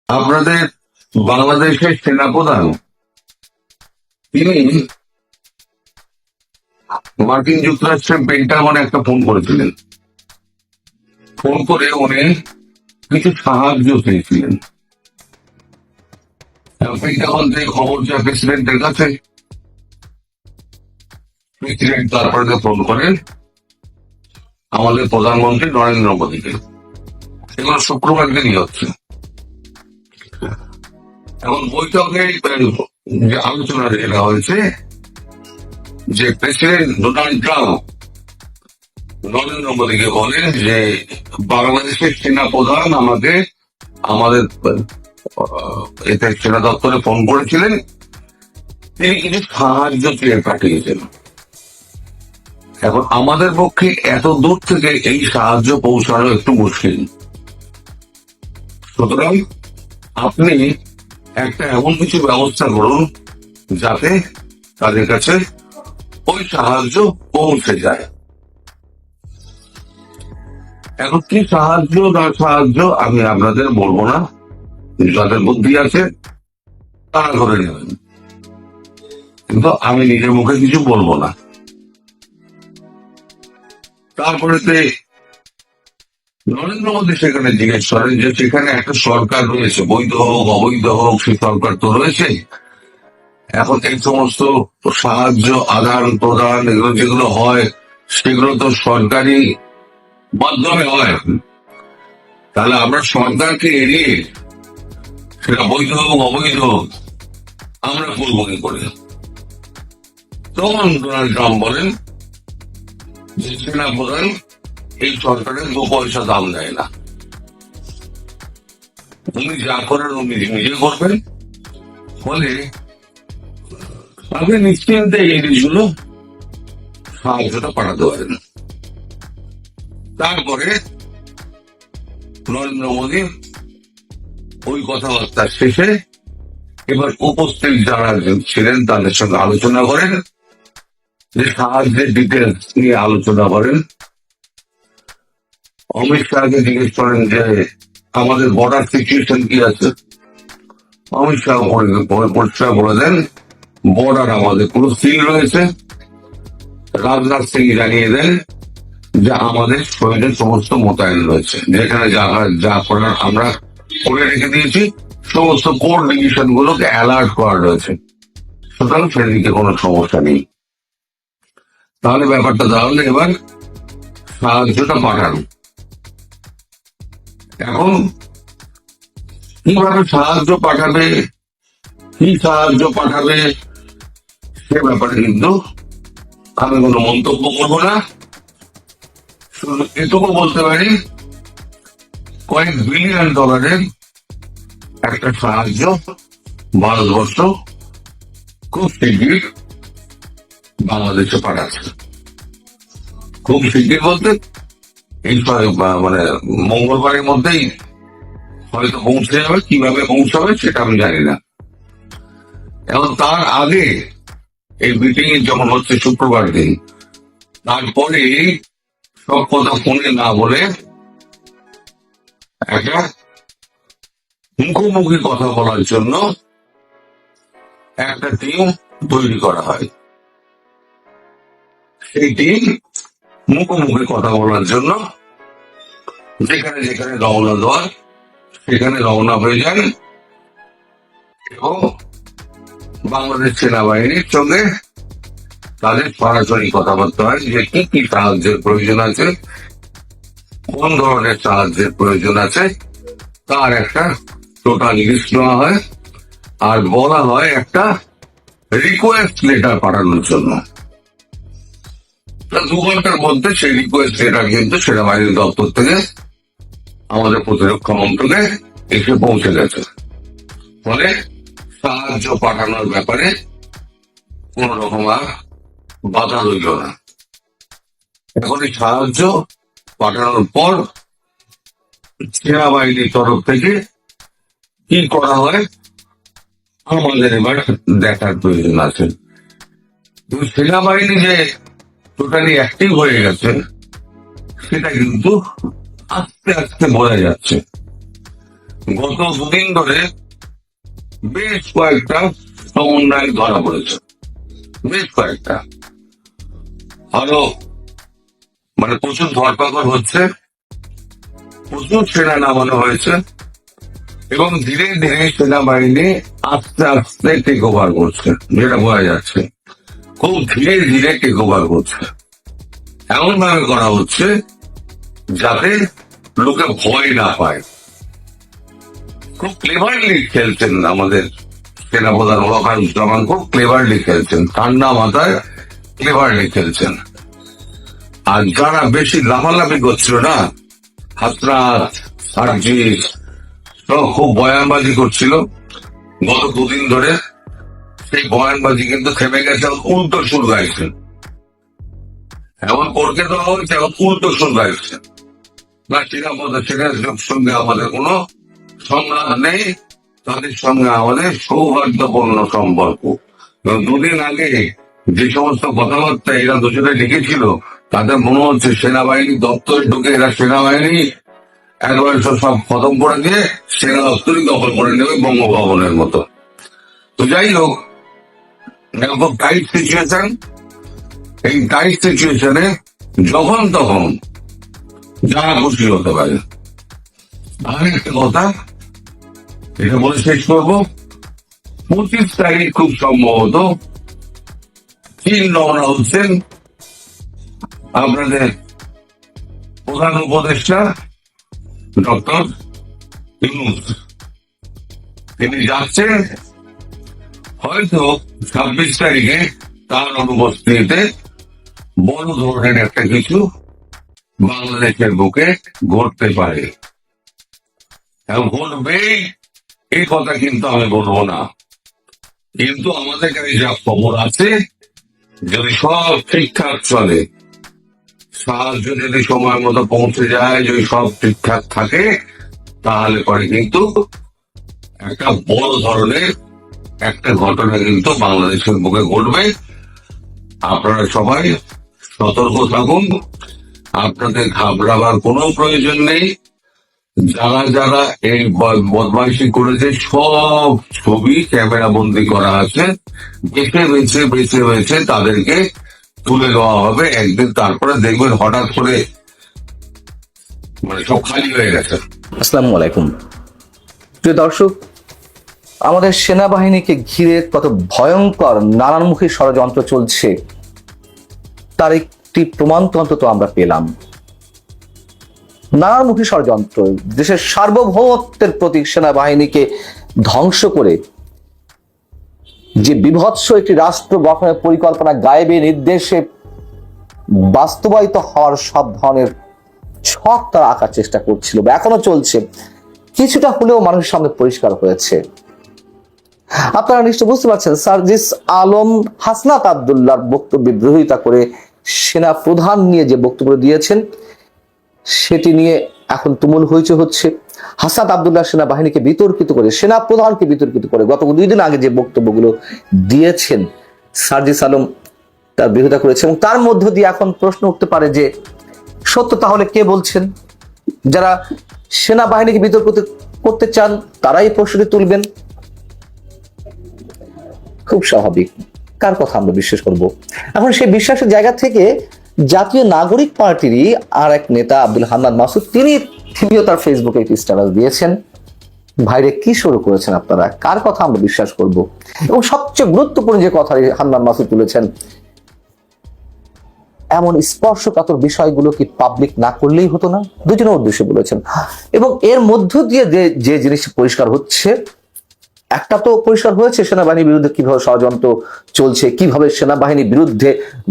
আপনাদের বাংলাদেশের সেনাপ্রধান তিনি মার্কিন যুক্তরাষ্ট্রের পেন্টাগনে একটা ফোন করেছিলেন। ফোন করে উনি কিছু সাহায্য চেয়েছিলেন। পেন্টাগন থেকে খবর যায় প্রেসিডেন্টের কাছে। প্রেসিডেন্ট তারপরে ফোন করেন আমাদের প্রধানমন্ত্রী নরেন্দ্র মোদীকে। এগুলো শুক্রবার দিনই হচ্ছে। এখন বৈঠকে যে আলোচনা যেটা হয়েছে যে প্রেসিডেন্ট ডোনাল্ড ট্রাম্প নরেন্দ্র মোদীকে বলেন যে বাংলাদেশের সেনা প্রধান আমাদের এতে সেনা দপ্তরে ফোন করেছিলেন, তিনি কিছু সাহায্য চেয়ে পাঠিয়েছেন। এখন আমাদের পক্ষে এত দূর থেকে এই সাহায্য পৌঁছানো একটু মুশকিল। সুতরাং আপনি একটা এমন কিছু ব্যবস্থা করুন যাতে তাদের কাছে ওই সাহায্য পৌঁছে যায়। এখন কি সাহায্য না সাহায্য আমি আপনাদের বলবো না, যাদের বুদ্ধি আছে তারা করে নেবেন, কিন্তু আমি নিজের মুখে কিছু বলবো না। তারপরে নরেন্দ্র মোদী সেখানে জিজ্ঞেস করেন যে সেখানে একটা সরকার রয়েছে, বৈধ হোক অবৈধ হোক সে সরকার তো রয়েছে। এখন এই সমস্ত সাহায্য আদান প্রদান এগুলো যেগুলো হয় সেগুলো তো সরকারি মাধ্যমে হয়, তাহলে আমরা সরকারকে এড়িয়ে সেটা বৈধ হোক অবৈধ হোক আমরা করবো কি করে? তখন ডোনাল্ড ট্রাম্প বলেন যে সেনা প্রধান এই সরকারের 2 পয়সা দাম দেয় না, উনি যা করেন উনি নিজে করবেন, ফলে আপনি নিশ্চিন্তে এই জিনিসগুলো সাহায্যটা পাঠাতে পারেন। তারপরে নরেন্দ্র মোদী ওই কথাবার্তা শেষে এবার উপস্থিত যারা ছিলেন তাদের সঙ্গে আলোচনা করেন, যে সাহায্যের ডিটেলস নিয়ে আলোচনা করেন। অমিত শাহকে জিজ্ঞেস করেন যে আমাদের বর্ডার সিচুয়েশন কি আছে। অমিত শাহ পরিষ্কার বলে দেন বর্ডার আমাদের পুরো সিল রয়েছে। রাজনাথ সিং জানিয়ে দেন যে আমাদের শরীরের সমস্ত মোতায়েন রয়েছে, যেখানে যা করার আমরা করে রেখে দিয়েছি, সমস্ত কোর ডিভিশন গুলোকে অ্যালার্ট করা রয়েছে, সুতরাং সেদিকে কোনো সমস্যা নেই। তাহলে ব্যাপারটা তাহলে এবার সাহায্যটা পাঠানো। এখন কিভাবে সাহায্য পাঠাবে, কি সাহায্য পাঠাবে সে ব্যাপারে কিন্তু আমি কোনো মন্তব্য করবো না। শুধু এটুকু বলতে পারি কয়েক বিলিয়ন ডলারের একটা সাহায্য ভারতবর্ষ খুব শিগগির বাংলাদেশে পাঠাচ্ছে। খুব শিগগির বলতে এই মানে মঙ্গলবারের মধ্যেই হয়তো পৌঁছে যাবে, কিভাবে পৌঁছাবে সেটা আমি জানি না। এবং তার আগে এই মিটিং যখন হচ্ছে শুক্রবার দিন, তারপরে সব কথা ফোনে না বলে একটা মুখোমুখি কথা বলার জন্য একটা টিম তৈরি করা হয়। সেই টিম মুখোমুখি কথা বলার জন্য যেখানে যেখানে রওনা দেওয়ার সেখানে রওনা হয়ে যায় এবং বাংলাদেশ সেনাবাহিনীর সঙ্গে তাদের সরাসরি কথাবার্তা হয় যে কি কি সাহায্যের প্রয়োজন আছে, কোন ধরনের সাহায্যের প্রয়োজন আছে, তার একটা টোটাল লিস্ট নেওয়া হয় আর বলা হয় একটা রিকোয়েস্ট লেটার পাঠানোর জন্য। 2 ঘন্টার মধ্যে সেই রিকোয়েস্ট লেটার কিন্তু সেনাবাহিনী দপ্তর থেকে আমাদের প্রতিরক্ষা মন্ত্রকে এসে পৌঁছে গেছে, ফলে সাহায্য পাঠানোর ব্যাপারে কোন রকম আর বাধা রইল না। এখন এই সাহায্য পাঠানোর পর সেনাবাহিনীর তরফ থেকে কি করা হয় আমাদের এবার দেখার প্রয়োজন আছে। সেনাবাহিনী যে টোটালি অ্যাক্টিভ হয়ে গেছে সেটা কিন্তু আস্তে আস্তে বোঝা যাচ্ছে। গত দুদিন ধরে বেশ কয়েকটা সমন্বয় ধরা পড়েছে, বেশ কয়েকটা। আরো মানে প্রচুর ধরপাকড় হচ্ছে, প্রচুর সেনা নামানো হয়েছে, এবং ধীরে ধীরে সেনাবাহিনী আস্তে আস্তে টেক ওভার করছে, যেটা বোঝা যাচ্ছে খুব ধীরে ধীরে টেক ওভার করছে। এমন ভাবে করা হচ্ছে যাতে লোকে ভয় না পায়। খুব ক্লেভারলি খেলছেন আমাদের সেনাপ্রধান ওয়াকারুজ্জামান, খুব ক্লেভারলি খেলছেন, ঠান্ডা মাথায় ক্লেভারলি খেলছেন। আর যারা বেশি লাফালাফি করছিল না, হাসনাত, সার্জিস, সব খুব বয়ানবাজি করছিল গত দুদিন ধরে, সেই বয়ানবাজি কিন্তু থেমে গেছে, উল্টো সুর গাইছেন। এমন করতে দেওয়া হয়েছে, এখন উল্টো সুর গাইছে না। সেনার সঙ্গে আমাদের কোনো সংঘাত নেই, তাদের সঙ্গে আমাদের সৌহার্দ্যপূর্ণ সম্পর্ক। দুদিন আগে যে সমস্ত কথাবার্তা এরা দুজনে লিখেছিল, তাদের মনে হচ্ছে সেনাবাহিনী দপ্তরে ঢুকে এরা সেনাবাহিনী একবারে সব খতম করে দিয়ে সেনা দপ্তরই দখল করে নেবে বঙ্গভবনের মতো। তো যাই হোক, খুব টাইট সিচুয়েশন। এই টাইট সিচুয়েশনে যখন তখন যারা খুশি হতে পারে। আর একটা কথা, এটা বলে শেষ করবো, 25 তারিখ খুব সম্ভবত চীন রওনা হচ্ছেন আপনাদের প্রধান উপদেষ্টা ডক্টর ইউনূস। তিনি যাচ্ছেন হয়তো 26 তারিখে তার অনুপস্থিতিতে বড় ধরনের একটা কিছু বাংলাদেশের বুকে ঘটতে পারে। ঘটবেই এই কথা কিন্তু আমি বলবো না, কিন্তু আমাদের কাছে যা খবর আছে, যদি সব ঠিকঠাক চলে, সাহায্য যদি সময় মতো পৌঁছে যায়, যদি সব ঠিকঠাক থাকে, তাহলে পরে কিন্তু একটা বড় ধরনের একটা ঘটনা কিন্তু বাংলাদেশের বুকে ঘটবে। আপনারা সবাই সতর্ক থাকুন, আপনাদের ঘাবড়াবার কোনো প্রয়োজন নেই। যারা যারা এই বদমাইশি করেছে সব ছবি ক্যামেরা বন্দি করা আছে, বেছে বেছে বেছে বেছে তাদেরকে তুলে দেওয়া হবে একদিন। তারপরে দেখবেন হঠাৎ করে মানে সব খালি হয়ে গেছে। আসসালামু আলাইকুম প্রিয় দর্শক, আমাদের সেনাবাহিনীকে ঘিরে কত ভয়ঙ্কর নানানমুখী ষড়যন্ত্র চলছে তার একটি প্রমাণ তো অন্তত আমরা পেলাম। নানানমুখী ষড়যন্ত্র, দেশের সার্বভৌমত্বের প্রতীক সেনাবাহিনীকে ধ্বংস করে যে বিভৎস একটি রাষ্ট্র গঠনের পরিকল্পনা গায়েবে নির্দেশে বাস্তবায়িত হওয়ার সব ধরনের ছক তারা আঁকার চেষ্টা করছিল বা এখনো চলছে, কিছুটা হলেও মানুষের সামনে পরিষ্কার হয়েছে। আপনারা নিশ্চয় বুঝতে পারছেন, সার্জিস আলম হাসনাত আব্দুল্লাহর বক্তব্যের বিরোধিতা করে সেনা প্রধান নিয়ে যে বক্তব্য দিয়েছেন, সেটি নিয়ে এখন তুমুল হইচই হচ্ছে। হাসনাত আব্দুল্লাহ সেনাবাহিনীকে বিতর্কিত করে, সেনা প্রধানকে বিতর্কিত করে গত 2 দিন আগে যে বক্তব্যগুলো দিয়েছেন সার্জিস আলম তার বিরোধিতা করেছে, এবং তার মধ্য দিয়ে এখন প্রশ্ন উঠতে পারে যে সত্য তাহলে কে বলছেন? যারা সেনাবাহিনীকে বিতর্কিত করতে চান তারাই প্রশ্নটি তুলবেন, খুব স্বাভাবিক। কার কথা আমরা বিশ্বাস করব? এখন সেই বিশ্বাসের জায়গা থেকে জাতীয় নাগরিক পার্টিরই আর এক নেতা আব্দুল হান্নান মাসুদ, তিনিও তার ফেসবুকে একটি স্ট্যাটাস দিয়েছেন। ভাইরে কি শুরু করেছেন আপনারা? কার কথা আমরা বিশ্বাস করব? এবং সবচেয়ে গুরুত্বপূর্ণ যে কথা হান্নান মাসুদ তুলেছেন, এমন স্পর্শকাতর বিষয়গুলো কি পাবলিক না করলেই হতো না? দুজনের উদ্দেশ্যে বলেছেন। এবং এর মধ্য দিয়ে যে জিনিস পরিষ্কার হচ্ছে, একটা তো পরিষ্কার হয়েছে সেনাবাহিনীর বিরুদ্ধে কিভাবে ষড়যন্ত্র চলছে, কিভাবে সেনাবাহিনীর বিরুদ্ধে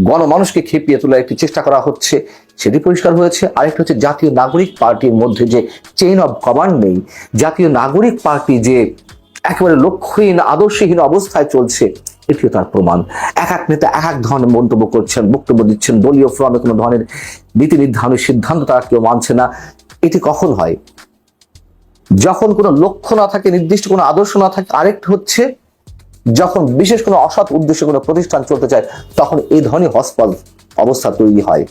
গণমানুষকে খেপিয়ে তোলার একটি চেষ্টা করা হচ্ছে, সেটি পরিষ্কার হয়েছে। আরেকটা হচ্ছে জাতীয় নাগরিক পার্টির মধ্যে যে চেইন অফ কমান্ড নেই, জাতীয় নাগরিক পার্টি যে একেবারে লক্ষ্যহীন আদর্শহীন অবস্থায় চলছে, এটিও তার প্রমাণ। এক এক নেতা এক এক ধরনের মন্তব্য করছেন, বক্তব্য দিচ্ছেন, দলীয় ফোরামে কোনো ধরনের নীতি নির্ধারণের সিদ্ধান্ত তারা কেউ মানছে না। এটি কখন হয়? যখন কোনো লক্ষ্য না থাকে, নির্দিষ্ট কোনো আদর্শ না থাকে। আরেকটা হচ্ছে যখন বিশেষ কোনো অসৎ উদ্দেশ্যে কোনো প্রতিষ্ঠান চলতে চায়, তখন এই ধরনের হসপল অবস্থা তৈরি হয়।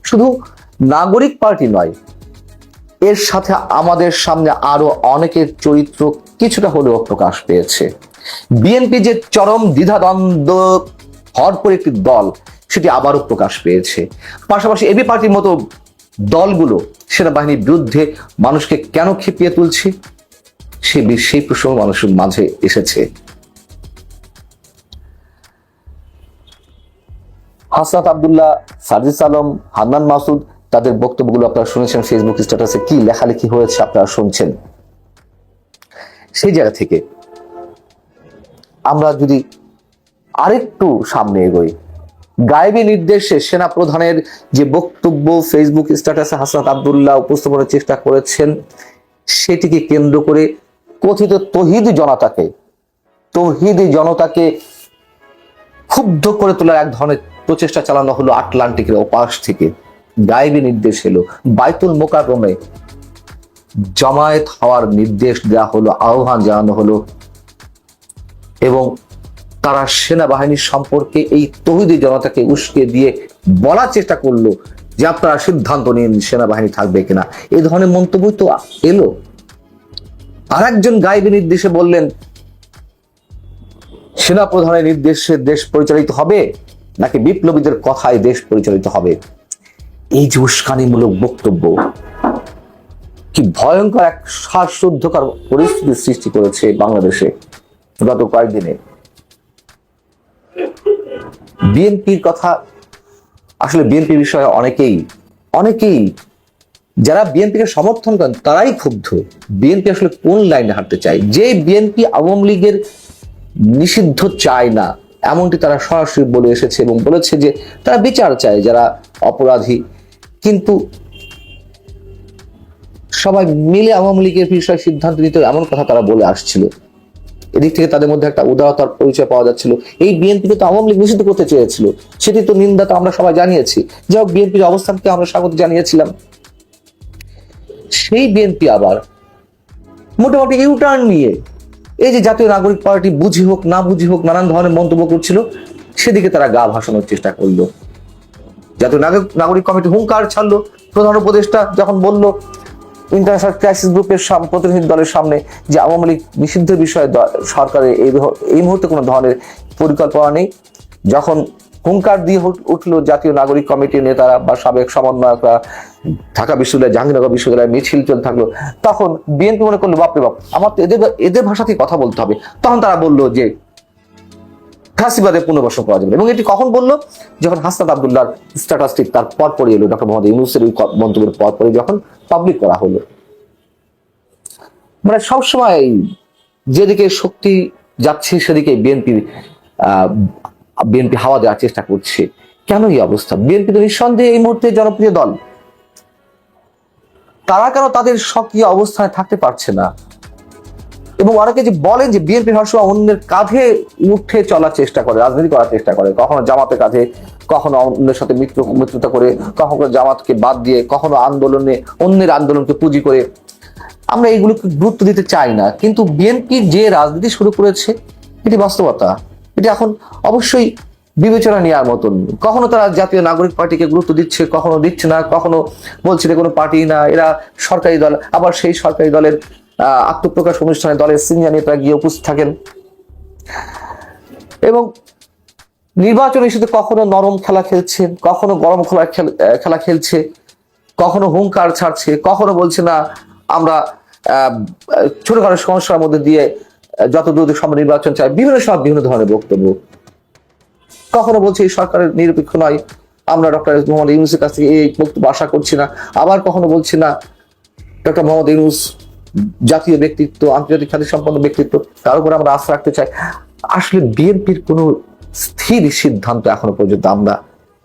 শুধু নাগরিক পার্টি নয়, এর সাথে আমাদের সামনে আরো অনেকের চরিত্র কিছুটা হলেও প্রকাশ পেয়েছে। বিএনপি যে চরম দ্বিধাদ্বন্দ্ব ভরপুর একটি দল, সেটি আবারও প্রকাশ পেয়েছে। পাশাপাশি এবি পার্টির মতো দলগুলো সেনাবাহিনীর বিরুদ্ধে মানুষকে কেন খেপিয়ে তুলছে, সেই প্রসঙ্গ মানুষের মাঝে এসেছে। হাসনাত আব্দুল্লাহ, সার্জিস আলম, হান্নান মাসুদ, তাদের বক্তব্যগুলো আপনারা শুনেছেন, ফেসবুক স্ট্যাটাসে কি লেখালেখি হয়েছে আপনারা শুনছেন। সেই জায়গা থেকে আমরা যদি আরেকটু সামনে এগোই, গায়েবী নির্দেশে সেনা প্রধানের যে বক্তব্য ফেসবুক স্ট্যাটাসে হাসনাত আব্দুল্লাহ উপস্থাপনের চেষ্টা করেছেন, সেটিকে কেন্দ্র করে কথিত তৌহিদি জনতাকে ক্ষুব্ধ করে তোলার এক ধরনের প্রচেষ্টা চালানো হলো আটলান্টিকের ওপাশ থেকে। গায়েবী নির্দেশ এলো, বাইতুল মোকাররমে জামায়াত হওয়ার নির্দেশ দেওয়া হলো, আহ্বান জানানো হলো, এবং তারা সেনাবাহিনীর সম্পর্কে এই তৌহিদি জনতাকে উস্কে দিয়ে বলার চেষ্টা করলো যে আপনারা সিদ্ধান্ত নিন সেনাবাহিনী থাকবে কিনা। এই ধরনের মন্তব্য তো এলো। আর একজন গায়েবী নির্দেশে বললেন সেনা প্রধানের নির্দেশে দেশ পরিচালিত হবে নাকি বিপ্লবীদের কথায় দেশ পরিচালিত হবে। এই যে উস্কানিমূলক বক্তব্য কি ভয়ঙ্কর এক শ্বাসরুদ্ধকর পরিস্থিতির সৃষ্টি করেছে বাংলাদেশে গত কয়েকদিনে। বিএনপির কথা, আসলে বিএনপি বিষয়ে অনেকেই যারা বিএনপিকে সমর্থন করেন তারাই ক্ষুব্ধ। বিএনপি আসলে কোন লাইনে হাঁটতে চায়? যে বিএনপি আওয়ামী লীগের নিষিদ্ধ চায় না, এমনটি তারা সরাসরি বলে এসেছে এবং বলেছে যে তারা বিচার চায় যারা অপরাধী, কিন্তু সবাই মিলে আওয়ামী লীগের বিষয়ে সিদ্ধান্ত নিতে এমন কথা তারা বলে আসছিল। এদিক থেকে তাদের মধ্যে একটা উদারতার পরিচয় পাওয়া যাচ্ছিল। এই বিএনপিকে তো আওয়ামী লীগ নিষিদ্ধ করতে চেয়েছিল, সেটি তো নিন্দা তো আমরা সবাই জানিয়েছি। যাই হোক, বিএনপির অবস্থানকে আমরা স্বাগত জানিয়েছিলাম। সেই বিএনপি আবার মোটামুটি ইউটার্ন নিয়ে এই যে জাতীয় নাগরিক পার্টি বুঝি হোক না বুঝি হোক নানান ধরনের মন্তব্য করছিল, সেদিকে তারা গা ভাসানোর চেষ্টা করলো। জাতীয় নাগরিক কমিটি হুঙ্কার ছাড়লো। প্রধান উপদেষ্টা যখন বলল ইন্টারন্যাশনাল ক্রাইসিস গ্রুপের প্রতিনিধি দলের সামনে যে আওয়ামী লীগ নিষিদ্ধের বিষয়ে সরকারের এই মুহূর্তে কোনো ধরনের পরিকল্পনা নেই, যখন হুঙ্কার দিয়ে উঠলো জাতীয় নাগরিক কমিটির নেতারা বা সাবেক সমন্বয়করা, ঢাকা বিশ্ববিদ্যালয়, জাহাঙ্গীরনগর বিশ্ববিদ্যালয় মিছিল চলতে থাকলো, তখন বিএনপি মনে করলো বাপরে বাপ, আমার তো এদের ভাষাতেই কথা বলতে হবে। তখন তারা বললো যে ফ্যাসিবাদের পুনর্বাসন করা যাবে। এবং এটি কখন বললো? যখন হাসনাত আব্দুল্লাহর স্ট্যাটাসটি তার পরপরই এলো, ডক্টর মোহাম্মদ ইউনূসের ওই মন্তব্যের পরপরই যখন পাবলিক করা হলো। মানে সবসময় যেদিকে শক্তি যাচ্ছে সেদিকে বিএনপি হাওয়া দেওয়ার চেষ্টা করছে। কেন এই অবস্থা? বিএনপি তো নিঃসন্দেহে এই মুহূর্তে জনপ্রিয় দল, তারা কেন তাদের সক্রিয় অবস্থানে থাকতে পারছে না? এবং অনেকে যে বলেন যে বিএনপি সবসময় অন্যের কাঁধে উঠে চলার চেষ্টা করে, রাজনীতি করার চেষ্টা করে, কখনো জামাতের কাঁধে, কখনো অন্যের সাথে মিত্রতা করে, কখনো জামাতকে বাদ দিয়ে, কখনো অন্যের আন্দোলনকে পুঁজি করে। আমরা এইগুলোকে গুরুত্ব দিতে চাই না, কিন্তু বিএনপি যে রাজনীতি শুরু করেছে এটি বাস্তবতা। এটি এখন অবশ্যই বিবেচনা নেওয়ার মতন। কখনো তারা জাতীয় নাগরিক পার্টিকে গুরুত্ব দিচ্ছে, কখনো দিচ্ছে না, কখনো বলছে কোনো পার্টি না, এরা সরকারি দল। আবার সেই সরকারি দলের আত্মপ্রকাশ অনুষ্ঠানে দলের সিনিয়র নেতারা গিয়ে উপস্থিত থাকেন। এবং নির্বাচন ইস্যুতে কখনো নরম খেলা খেলছে, কখনো গরম খেলা খেলছে, কখনো হুঙ্কার ছাড়ছে, কখনো বলছে না আমরা ছোটখাটো সমস্যার মধ্যে দিয়ে যত দ্রুত সম্ভব নির্বাচন চাই। বিভিন্ন সময় বিভিন্ন ধরনের বক্তব্য। কখনো বলছে এই সরকারের নিরপেক্ষ নয়, আমরা ডক্টর মোহাম্মদ ইউনূসের কাছ থেকে এই বক্তব্য আশা করছি না। আবার কখনো বলছি না ডক্টর মোহাম্মদ ইউনূস জাতীয় ব্যক্তিত্ব, আন্তর্জাতিক খ্যাতি সম্পন্ন ব্যক্তিত্ব, তার উপরে আমরা আস্থা রাখতে চাই। আসলে বিএনপির কোনো স্থির সিদ্ধান্ত এখনো পর্যন্ত আমরা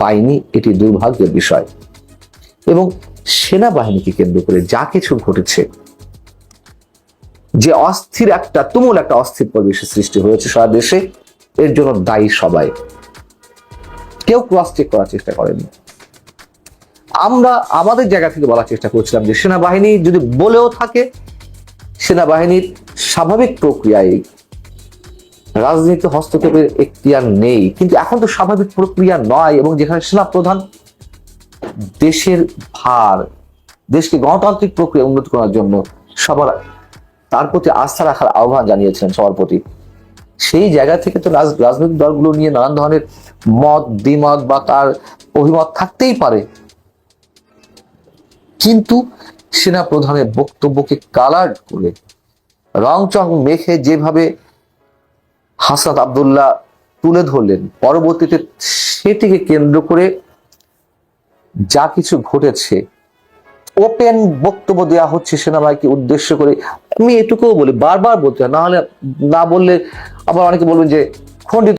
পাইনি, এটি দুর্ভাগ্যের বিষয়। এবং সেনাবাহিনীকে কেন্দ্র করে যা কিছু ঘটেছে, যে তুমুল একটা অস্থির পরিবেশের সৃষ্টি হয়েছে সারা দেশে, এর জন্য দায়ী সবাই। কেউ ক্রস চেক করার চেষ্টা করেনি। আমরা আমাদের জায়গা থেকে বলার চেষ্টা করছিলাম যে সেনাবাহিনী যদি বলেও থাকে, সেনাবাহিনীর স্বাভাবিক প্রক্রিয়ায় রাজনীতি হস্তক্ষেপের এখতিয়ার নেই, কিন্তু এখন তো স্বাভাবিক প্রক্রিয়া নয়। এবং যেখানে সেনাপ্রধান দেশের ভার, দেশকে গণতান্ত্রিক প্রক্রিয়া উন্নত করার জন্য সবার তার প্রতি আস্থা রাখার আহ্বান জানিয়েছিলেন সবার প্রতি। সেই জায়গা থেকে তো রাজনৈতিক দলগুলো নিয়ে নানান ধরনের মত দ্বিমত বা তার অভিমত থাকতেই পারে, কিন্তু সেনা প্রধানের বক্তব্যকে কালার করে রং চং মেখে যেভাবে হাসনাত আব্দুল্লাহ তুলে ধরলেন, পরবর্তীতে সেটিকে কেন্দ্র করে যা কিছু ঘটেছে, ওপেন বক্তব্য দেওয়া হচ্ছে সেনাবাহিনীকে উদ্দেশ্য করে। আমি এটুকুও বলি, বারবার বলতে হয়, না হলে না বললে আবার অনেকে বলবেন যে খণ্ডিত